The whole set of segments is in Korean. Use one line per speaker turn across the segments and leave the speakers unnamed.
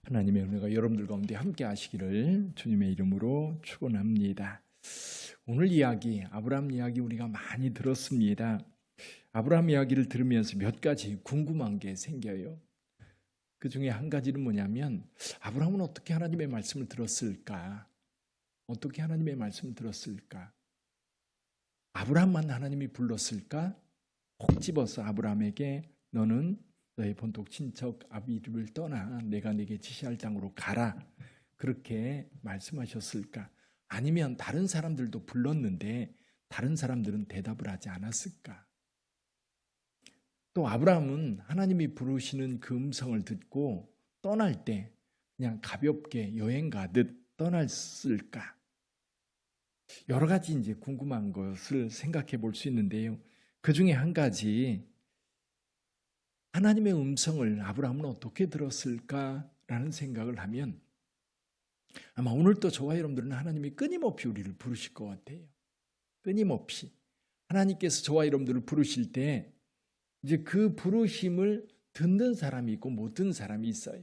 하나님의 은혜가 여러분들 가운데 함께 하시기를 주님의 이름으로 축원합니다. 오늘 이야기, 아브라함 이야기 우리가 많이 들었습니다. 아브라함 이야기를 들으면서 몇 가지 궁금한 게 생겨요. 그 중에 한 가지는 뭐냐면 아브라함은 어떻게 하나님의 말씀을 들었을까? 어떻게 하나님의 말씀을 들었을까? 아브라함만 하나님이 불렀을까? 콕 집어서 아브라함에게 너는 너의 본토 친척 아비집을 떠나 내가 네게 지시할 땅으로 가라. 그렇게 말씀하셨을까? 아니면 다른 사람들도 불렀는데 다른 사람들은 대답을 하지 않았을까? 또 아브라함은 하나님이 부르시는 그 음성을 듣고 떠날 때 그냥 가볍게 여행 가듯 떠났을까? 여러 가지 이제 궁금한 것을 생각해 볼 수 있는데요. 그 중에 한 가지, 하나님의 음성을 아브라함은 어떻게 들었을까라는 생각을 하면 아마 오늘도 저와 여러분들은 하나님이 끊임없이 우리를 부르실 것 같아요. 끊임없이. 하나님께서 저와 여러분들을 부르실 때 이제 그 부르심을 듣는 사람이 있고 못 듣는 사람이 있어요.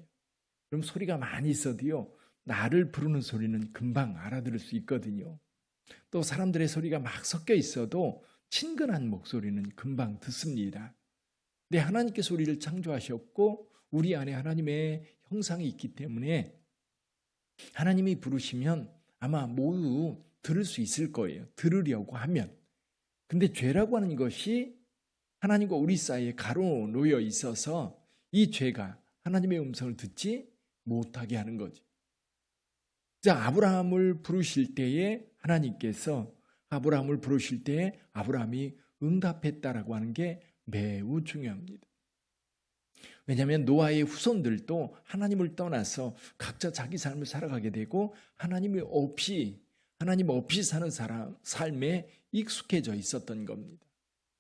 그럼 소리가 많이 있어도요, 나를 부르는 소리는 금방 알아들을 수 있거든요. 또 사람들의 소리가 막 섞여 있어도 친근한 목소리는 금방 듣습니다. 근데 하나님께서 우리를 창조하셨고 우리 안에 하나님의 형상이 있기 때문에 하나님이 부르시면 아마 모두 들을 수 있을 거예요. 들으려고 하면. 근데 죄라고 하는 것이 하나님과 우리 사이에 가로놓여 있어서 이 죄가 하나님의 음성을 듣지 못하게 하는 거죠. 자, 아브라함을 부르실 때에 하나님께서 아브라함을 부르실 때에 아브라함이 응답했다라고 하는 게 매우 중요합니다. 왜냐하면 노아의 후손들도 하나님을 떠나서 각자 자기 삶을 살아가게 되고 하나님 없이 사는 사람 삶에 익숙해져 있었던 겁니다.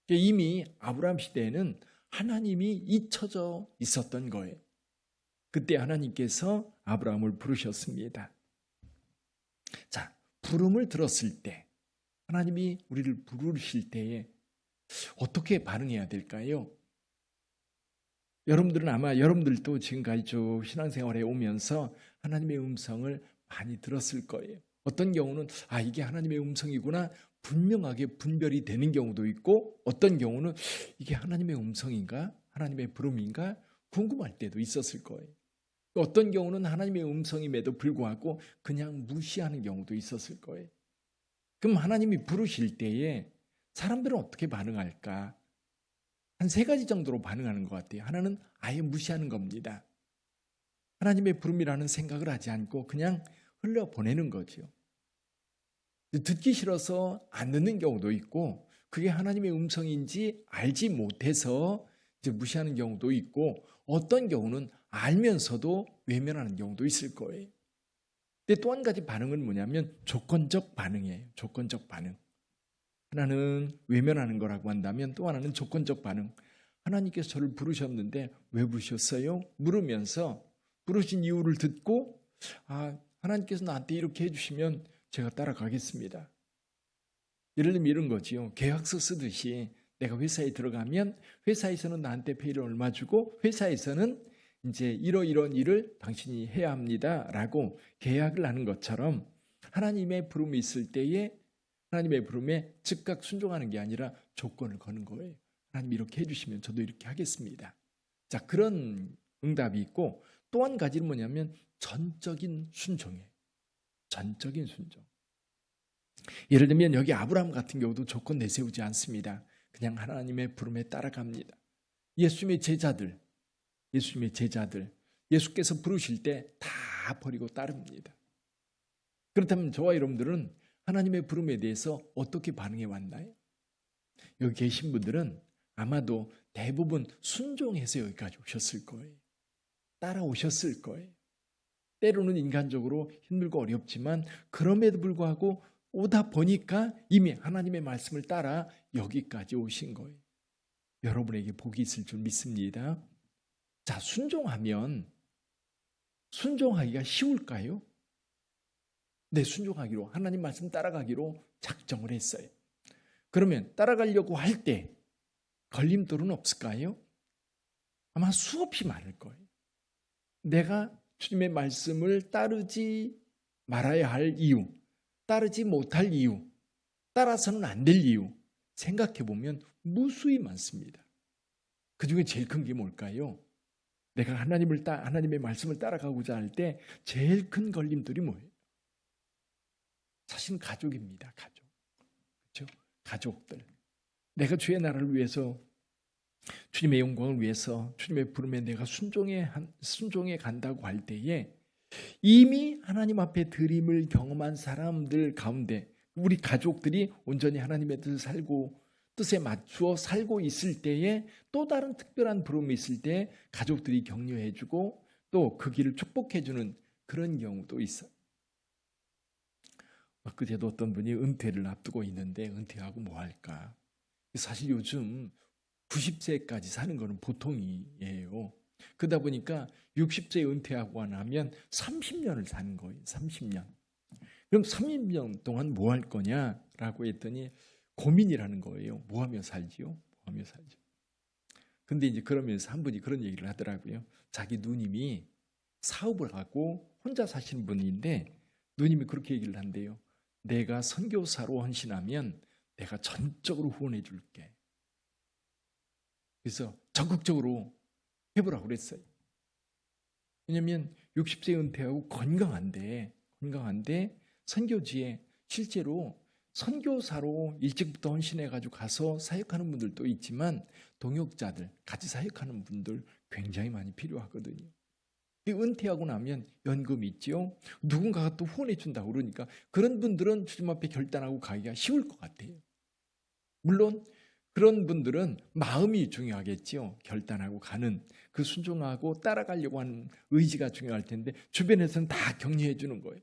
이미 아브라함 시대에는 하나님이 잊혀져 있었던 거예요. 그때 하나님께서 아브라함을 부르셨습니다. 자, 부름을 들었을 때 하나님이 우리를 부르실 때에 어떻게 반응해야 될까요? 여러분들은 아마 여러분들도 지금까지 쭉 신앙생활에 오면서 하나님의 음성을 많이 들었을 거예요. 어떤 경우는 이게 하나님의 음성이구나 분명하게 분별이 되는 경우도 있고 어떤 경우는 이게 하나님의 음성인가 하나님의 부름인가 궁금할 때도 있었을 거예요. 어떤 경우는 하나님의 음성임에도 불구하고 그냥 무시하는 경우도 있었을 거예요. 그럼 하나님이 부르실 때에 사람들은 어떻게 반응할까? 한 세 가지 정도로 반응하는 것 같아요. 하나는 아예 무시하는 겁니다. 하나님의 부름이라는 생각을 하지 않고 그냥 흘려보내는 거죠. 듣기 싫어서 안 듣는 경우도 있고 그게 하나님의 음성인지 알지 못해서 이제 무시하는 경우도 있고 어떤 경우는 알면서도 외면하는 경우도 있을 거예요. 근데 또 한 가지 반응은 뭐냐면 조건적 반응이에요. 조건적 반응. 하나는 외면하는 거라고 한다면 또 하나는 조건적 반응. 하나님께서 저를 부르셨는데 왜 부르셨어요? 물으면서 부르신 이유를 듣고 하나님께서 나한테 이렇게 해주시면 제가 따라가겠습니다. 예를 들면 이런 거지요. 계약서 쓰듯이 내가 회사에 들어가면 회사에서는 나한테 페이를 얼마 주고 회사에서는 이제 이런 일을 당신이 해야 합니다라고 계약을 하는 것처럼 하나님의 부름이 있을 때에 하나님의 부름에 즉각 순종하는 게 아니라 조건을 거는 거예요. 하나님 이렇게 해주시면 저도 이렇게 하겠습니다. 자, 그런 응답이 있고 또 한 가지는 뭐냐면 전적인 순종이에요. 전적인 순종. 예를 들면 여기 아브라함 같은 경우도 조건 내세우지 않습니다. 그냥 하나님의 부름에 따라갑니다. 예수님의 제자들, 예수께서 부르실 때 다 버리고 따릅니다. 그렇다면 저와 여러분들은 하나님의 부름에 대해서 어떻게 반응해 왔나요? 여기 계신 분들은 아마도 대부분 순종해서 여기까지 오셨을 거예요. 따라오셨을 거예요. 때로는 인간적으로 힘들고 어렵지만 그럼에도 불구하고 오다 보니까 이미 하나님의 말씀을 따라 여기까지 오신 거예요. 여러분에게 복이 있을 줄 믿습니다. 자, 순종하기가 쉬울까요? 네, 순종하기로 하나님 말씀 따라가기로 작정을 했어요. 그러면 따라가려고 할 때 걸림돌은 없을까요? 아마 수없이 많을 거예요. 내가 주님의 말씀을 따르지 말아야 할 이유, 따르지 못할 이유, 따라서는 안 될 이유 생각해 보면 무수히 많습니다. 그 중에 제일 큰 게 뭘까요? 내가 하나님의 말씀을 따라가고자 할 때 제일 큰 걸림돌이 뭐예요? 사실 가족입니다. 가족. 그렇죠? 가족들. 내가 주의 나라를 위해서, 주님의 영광을 위해서, 주님의 부름에 내가 순종해 간다고 할 때에 이미 하나님 앞에 드림을 경험한 사람들 가운데 우리 가족들이 온전히 하나님의 뜻에 맞추어 살고 있을 때에 또 다른 특별한 부름이 있을 때 가족들이 격려해주고 또 그 길을 축복해주는 그런 경우도 있어요. 그제도 어떤 분이 은퇴를 앞두고 있는데 은퇴하고 뭐 할까? 사실 요즘 90세까지 사는 거는 보통이에요. 그러다 보니까 60세에 은퇴하고 나면 30년을 사는 거예요. 30년. 그럼 30년 동안 뭐 할 거냐라고 했더니 고민이라는 거예요. 뭐 하며 살지요? 뭐 하며 살죠. 근데 이제 그러면서 한 분이 그런 얘기를 하더라고요. 자기 누님이 사업을 하고 혼자 사시는 분인데 누님이 그렇게 얘기를 한대요. 내가 선교사로 헌신하면 내가 전적으로 후원해 줄게. 그래서 적극적으로 해보라고 그랬어요. 왜냐하면 60세 은퇴하고 건강한데 선교지에 실제로 선교사로 일찍부터 헌신해가지고 가서 사역하는 분들도 있지만 동역자들, 같이 사역하는 분들 굉장히 많이 필요하거든요. 은퇴하고 나면 연금이 있죠. 누군가가 또 후원해 준다고 그러니까 그런 분들은 주님 앞에 결단하고 가기가 쉬울 것 같아요. 물론 그런 분들은 마음이 중요하겠죠. 결단하고 가는 그 순종하고 따라가려고 하는 의지가 중요할 텐데 주변에서는 다 격려해 주는 거예요.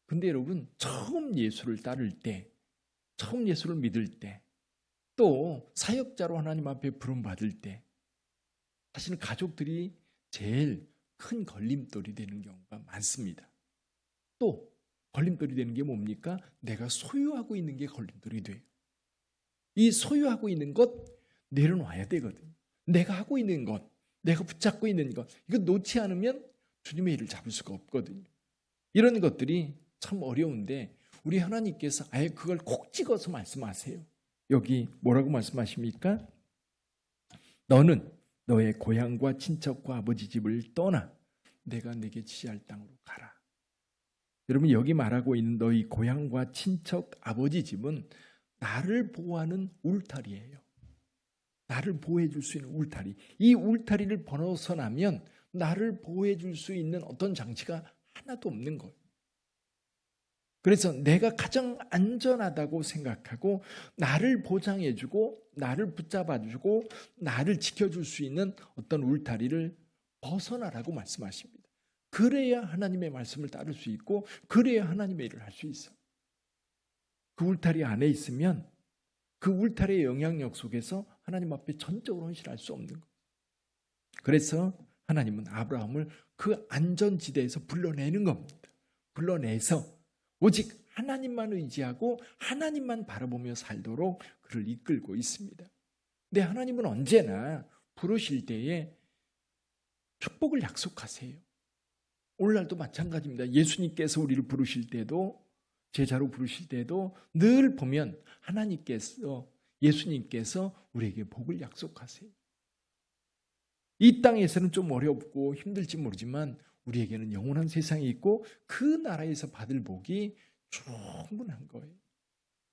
근데 여러분 처음 예수를 따를 때, 처음 예수를 믿을 때, 또 사역자로 하나님 앞에 부름받을 때 사실은 가족들이 제일 큰 걸림돌이 되는 경우가 많습니다. 또 걸림돌이 되는 게 뭡니까? 내가 소유하고 있는 게 걸림돌이 돼요. 이 소유하고 있는 것 내려놔야 되거든요. 내가 하고 있는 것, 내가 붙잡고 있는 것, 이거 놓지 않으면 주님의 일을 잡을 수가 없거든요. 이런 것들이 참 어려운데 우리 하나님께서 아예 그걸 콕 찍어서 말씀하세요. 여기 뭐라고 말씀하십니까? 너는 너의 고향과 친척과 아버지 집을 떠나 내가 내게 지시할 땅으로 가라. 여러분 여기 말하고 있는 너희 고향과 친척 아버지 집은 나를 보호하는 울타리예요. 나를 보호해 줄 수 있는 울타리. 이 울타리를 벗어나면 나를 보호해 줄 수 있는 어떤 장치가 하나도 없는 거예요. 그래서 내가 가장 안전하다고 생각하고 나를 보장해 주고 나를 붙잡아 주고 나를 지켜줄 수 있는 어떤 울타리를 벗어나라고 말씀하십니다. 그래야 하나님의 말씀을 따를 수 있고 그래야 하나님의 일을 할 수 있어요. 그 울타리 안에 있으면 그 울타리의 영향력 속에서 하나님 앞에 전적으로 헌신할 수 없는 거예요. 그래서 하나님은 아브라함을 그 안전지대에서 불러내는 겁니다. 불러내서 오직 하나님만 의지하고 하나님만 바라보며 살도록 그를 이끌고 있습니다. 근데 하나님은 언제나 부르실 때에 축복을 약속하세요. 오늘날도 마찬가지입니다. 예수님께서 우리를 부르실 때도 제자로 부르실 때도 늘 보면 예수님께서 우리에게 복을 약속하세요. 이 땅에서는 좀 어렵고 힘들지 모르지만 우리에게는 영원한 세상이 있고 그 나라에서 받을 복이 충분한 거예요.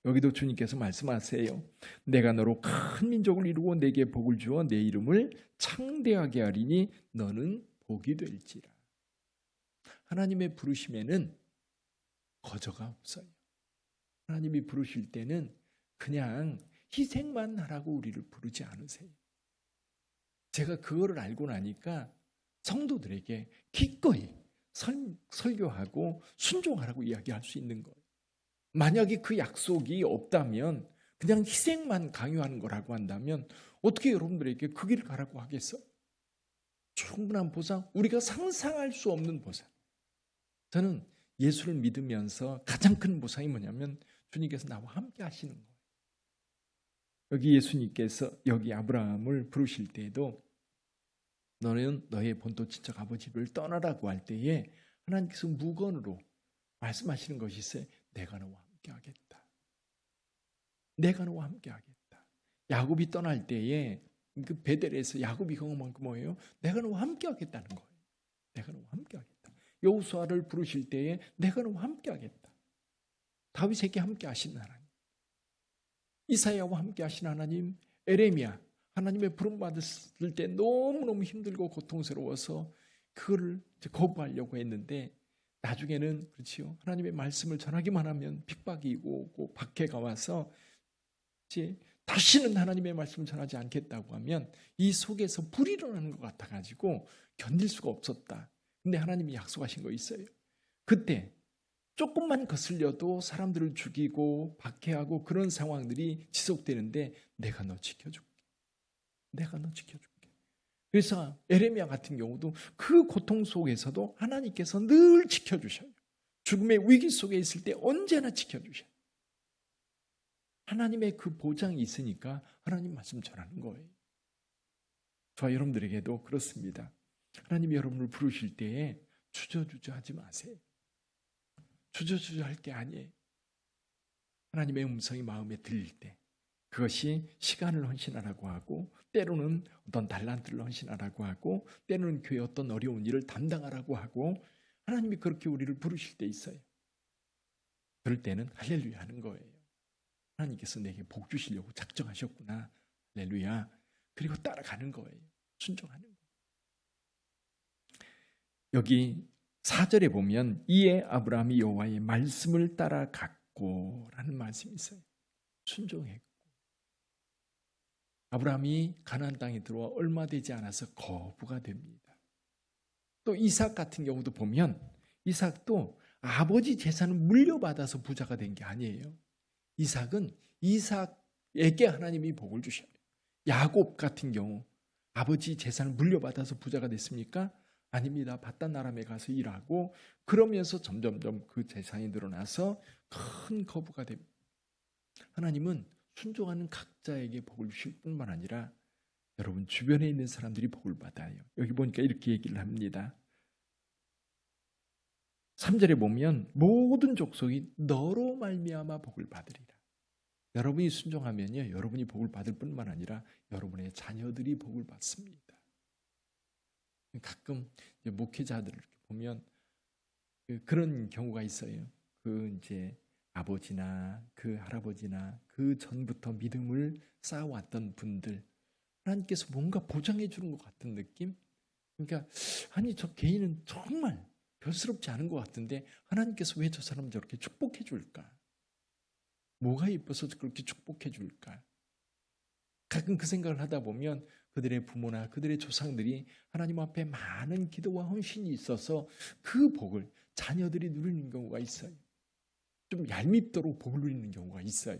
여기도 주님께서 말씀하세요. 내가 너로 큰 민족을 이루고 내게 복을 주어 내 이름을 창대하게 하리니 너는 복이 될지라. 하나님의 부르심에는 거저가 없어요. 하나님이 부르실 때는 그냥 희생만 하라고 우리를 부르지 않으세요. 제가 그거를 알고 나니까 성도들에게 기꺼이 설교하고 순종하라고 이야기할 수 있는 거예요. 만약에 그 약속이 없다면 그냥 희생만 강요하는 거라고 한다면 어떻게 여러분들에게 그 길을 가라고 하겠어요? 충분한 보상, 우리가 상상할 수 없는 보상. 저는 예수를 믿으면서 가장 큰 보상이 뭐냐면 주님께서 나와 함께 하시는 거예요. 여기 예수님께서 여기 아브라함을 부르실 때에도 너는 너의 본토 친척 아버지를 떠나라고 할 때에 하나님께서 무건으로 말씀하시는 것이 있어요. 내가 너와 함께 하겠다. 내가 너와 함께 하겠다. 야곱이 떠날 때에 그 베델에서 야곱이 경험한 그 뭐예요? 내가 너와 함께 하겠다는 거예요. 내가 너와 함께 하겠다. 여호수아를 부르실 때에 내가 너와 함께 하겠다. 다윗에게 함께 하신 하나님, 이사야와 함께 하신 하나님, 에레미야 하나님의 부름 받았을 때 너무너무 힘들고 고통스러워서 그거를 거부하려고 했는데 나중에는 그렇지요. 하나님의 말씀을 전하기만 하면 핍박이 오고 박해가 와서 이제 다시는 하나님의 말씀을 전하지 않겠다고 하면 이 속에서 불이 일어나는 것 같아가지고 견딜 수가 없었다. 근데 하나님이 약속하신 거 있어요. 그때 조금만 거슬려도 사람들을 죽이고 박해하고 그런 상황들이 지속되는데 내가 너 지켜줄게. 내가 너 지켜줄게. 그래서 에레미야 같은 경우도 그 고통 속에서도 하나님께서 늘 지켜주셔요. 죽음의 위기 속에 있을 때 언제나 지켜주셔요. 하나님의 그 보장이 있으니까 하나님 말씀 전하는 거예요. 저와 여러분들에게도 그렇습니다. 하나님이 여러분을 부르실 때에 주저주저 하지 마세요. 주저주저 할 게 아니에요. 하나님의 음성이 마음에 들릴 때 그것이 시간을 헌신하라고 하고 때로는 어떤 달란트를 헌신하라고 하고 때로는 교회 어떤 어려운 일을 담당하라고 하고 하나님이 그렇게 우리를 부르실 때 있어요. 그럴 때는 할렐루야 하는 거예요. 하나님께서 내게 복 주시려고 작정하셨구나. 할렐루야. 그리고 따라가는 거예요. 순종하는 거예요. 여기 4절에 보면 이에 아브라함이 여호와의 말씀을 따라갔고 라는 말씀이 있어요. 순종했고. 아브라함이 가나안 땅에 들어와 얼마 되지 않아서 거부가 됩니다. 또 이삭 같은 경우도 보면 이삭도 아버지 재산을 물려받아서 부자가 된 게 아니에요. 이삭은 이삭에게 하나님이 복을 주셔요. 야곱 같은 경우 아버지 재산을 물려받아서 부자가 됐습니까? 아닙니다. 바단 아람에 가서 일하고 그러면서 점점점 그 재산이 늘어나서 큰 거부가 됩니다. 하나님은 순종하는 각자에게 복을 주실 뿐만 아니라 여러분 주변에 있는 사람들이 복을 받아요. 여기 보니까 이렇게 얘기를 합니다. 3절에 보면 모든 족속이 너로 말미암아 복을 받으리라. 여러분이 순종하면요, 여러분이 복을 받을 뿐만 아니라 여러분의 자녀들이 복을 받습니다. 가끔 목회자들을 이렇게 보면 그런 경우가 있어요. 그 이제 아버지나 그 할아버지나 그 전부터 믿음을 쌓아왔던 분들, 하나님께서 뭔가 보장해 주는 것 같은 느낌? 그러니까 아니 저 개인은 정말 별스럽지 않은 것 같은데 하나님께서 왜 저 사람 저렇게 축복해 줄까? 뭐가 예뻐서 그렇게 축복해 줄까? 가끔 그 생각을 하다 보면 그들의 부모나 그들의 조상들이 하나님 앞에 많은 기도와 헌신이 있어서 그 복을 자녀들이 누리는 경우가 있어요. 좀 얄밉도록 복을 누리는 경우가 있어요.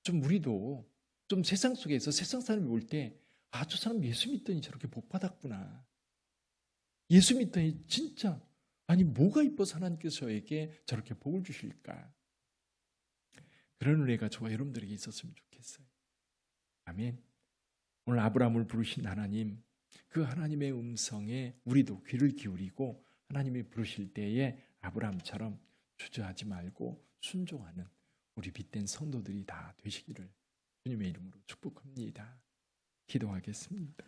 좀 우리도 좀 세상 속에서 세상 사람이 올 때 아, 저 사람 예수 믿더니 저렇게 복 받았구나. 예수 믿더니 진짜 아니 뭐가 이뻐서 하나님께서 저에게 저렇게 복을 주실까? 그런 은혜가 저와 여러분들에게 있었으면 좋겠어요. 아멘. 오늘 아브라함을 부르신 하나님, 그 하나님의 음성에 우리도 귀를 기울이고 하나님이 부르실 때에 아브라함처럼 주저하지 말고 순종하는 우리 빛된 성도들이 다 되시기를 주님의 이름으로 축복합니다. 기도하겠습니다.